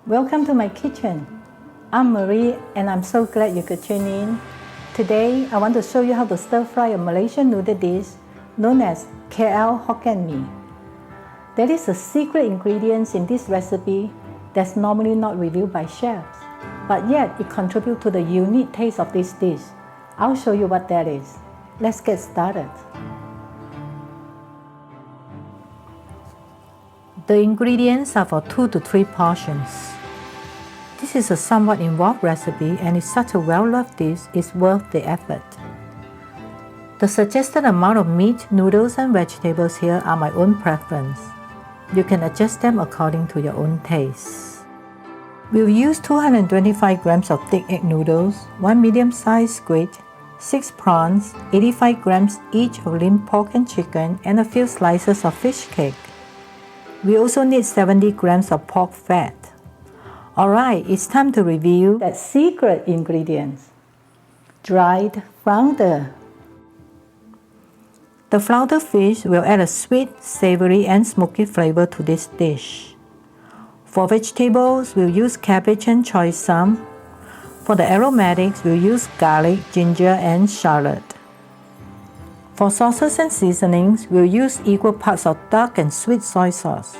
Welcome to my kitchen. I'm Marie and I'm so glad you could tune in. Today I want to show you how to stir fry a Malaysian noodle dish known as Hokkien mee. There is a secret ingredient in this recipe that's normally not revealed by chefs, but yet it contributes to the unique taste of this dish. I'll show you what that is. Let's get started. The ingredients are for 2 to 3 portions. This is a somewhat involved recipe and is such a well-loved dish it's worth the effort. The suggested amount of meat, noodles and vegetables here are my own preference. You can adjust them according to your own taste. We'll use 225 grams of thick egg noodles, 1 medium-sized squid, 6 prawns, 85 grams each of lean pork and chicken, and a few slices of fish cake. We also need 70 grams of pork fat. Alright, it's time to review that secret ingredients. Dried flounder. The flounder fish will add a sweet, savory and smoky flavor to this dish. For vegetables, we'll use cabbage and choy some. For the aromatics, we'll use garlic, ginger and shallot. For sauces and seasonings, we'll use equal parts of dark and sweet soy sauce.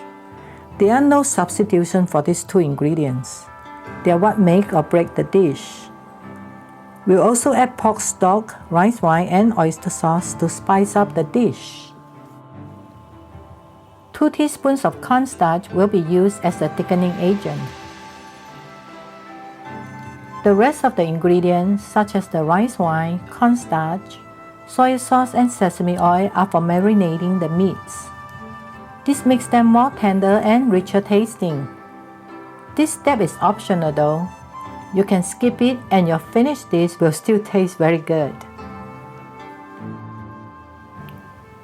There are no substitution for these 2 ingredients. They are what make or break the dish. We'll also add pork stock, rice wine and oyster sauce to spice up the dish. 2 teaspoons of cornstarch will be used as a thickening agent. The rest of the ingredients, such as the rice wine, cornstarch, soy sauce and sesame oil, are for marinating the meats. This makes them more tender and richer tasting. This step is optional though. You can skip it and your finished dish will still taste very good.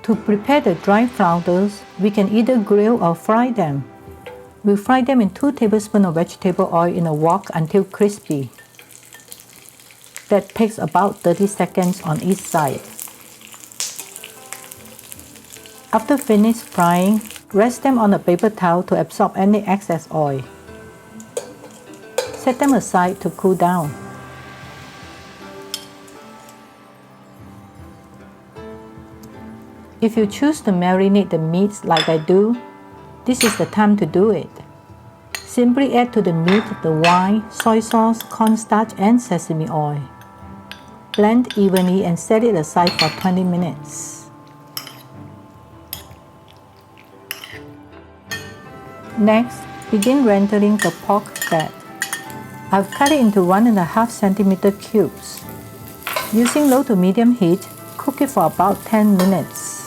To prepare the dried flounders, we can either grill or fry them. We'll fry them in 2 tablespoons of vegetable oil in a wok until crispy. That takes about 30 seconds on each side. After finished frying, rest them on a paper towel to absorb any excess oil. Set them aside to cool down. If you choose to marinate the meats like I do, this is the time to do it. Simply add to the meat the wine, soy sauce, cornstarch and sesame oil. Blend evenly and set it aside for 20 minutes. Next, begin rendering the pork fat. I've cut it into 1.5 cm cubes. Using low to medium heat, cook it for about 10 minutes.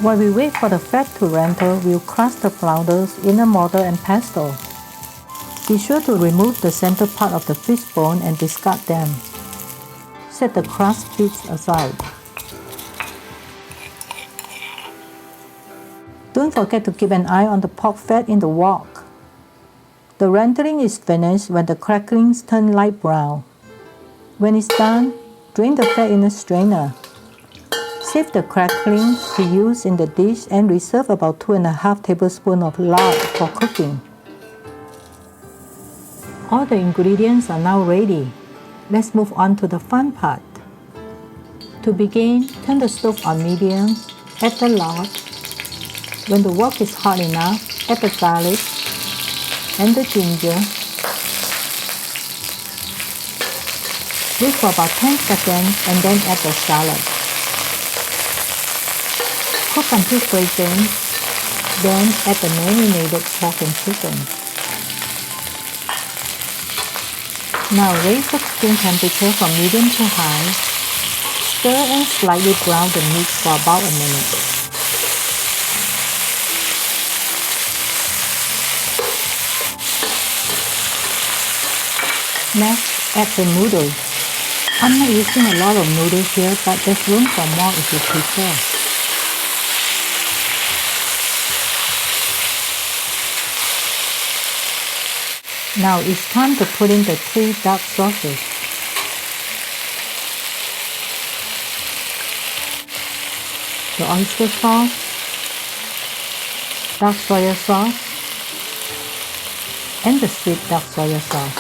While we wait for the fat to render, we'll crush the flounders in a mortar and pestle. Be sure to remove the center part of the fish bone and discard them. Set the crushed bits aside. Don't forget to keep an eye on the pork fat in the wok. The rendering is finished when the cracklings turn light brown. When it's done, drain the fat in a strainer. Save the cracklings to use in the dish and reserve about 2.5 tablespoons of lard for cooking. All the ingredients are now ready. Let's move on to the fun part. To begin, turn the stove on medium, add the lard. When the wok is hot enough, add the garlic and the ginger. Wait for about 10 seconds and then add the shallot. Cook until fragrant, then add the marinated pork and chicken. Now raise the cooking temperature from medium to high. Stir and slightly brown the meat for about a minute. Next, add the noodles. I'm not using a lot of noodles here, but there's room for more if you prefer. Now it's time to put in the 3 dark sauces. The oyster sauce, dark soy sauce, and the sweet dark soy sauce.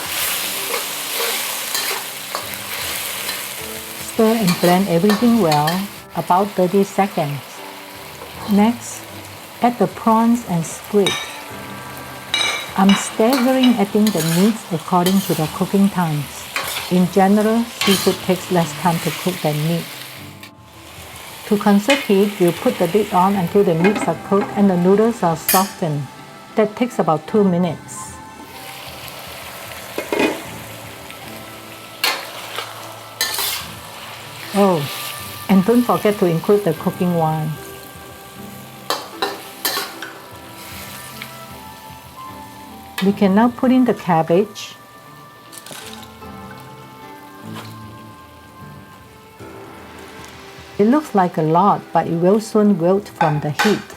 Stir and blend everything well, about 30 seconds. Next, add the prawns and squid. I'm staggering adding the meats according to the cooking times. In general, seafood takes less time to cook than meat. To conserve heat, we'll put the lid on until the meats are cooked and the noodles are softened. That takes about 2 minutes. Oh, and don't forget to include the cooking wine. We can now put in the cabbage. It looks like a lot, but it will soon wilt from the heat.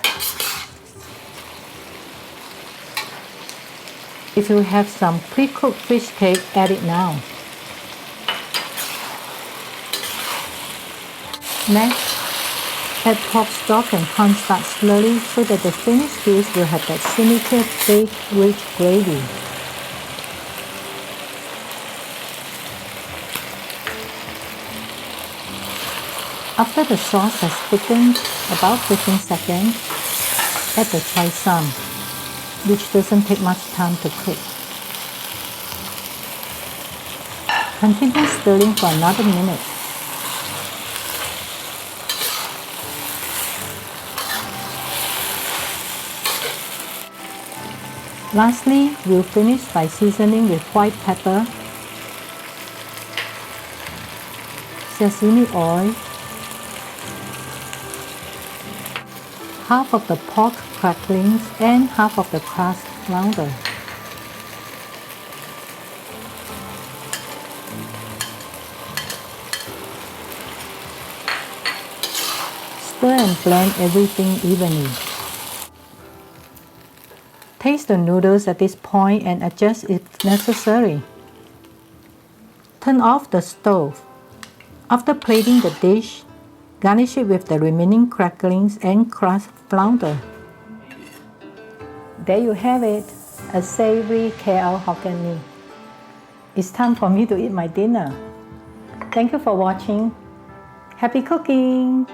If you have some pre-cooked fish cake, add it now. Next, add pork stock and cornstarch slowly so that the finished dish will have that signature thick, rich gravy. After the sauce has thickened about 15 seconds, add the choy some, which doesn't take much time to cook. Continue stirring for another minute. Lastly, we'll finish by seasoning with white pepper, sesame oil, half of the pork cracklings and half of the crushed flounder. Stir and blend everything evenly. Taste the noodles at this point and adjust if necessary. Turn off the stove. After plating the dish, garnish it with the remaining cracklings and crushed flounder. There you have it, a savory KL Hokkien mee. It's time for me to eat my dinner. Thank you for watching. Happy cooking!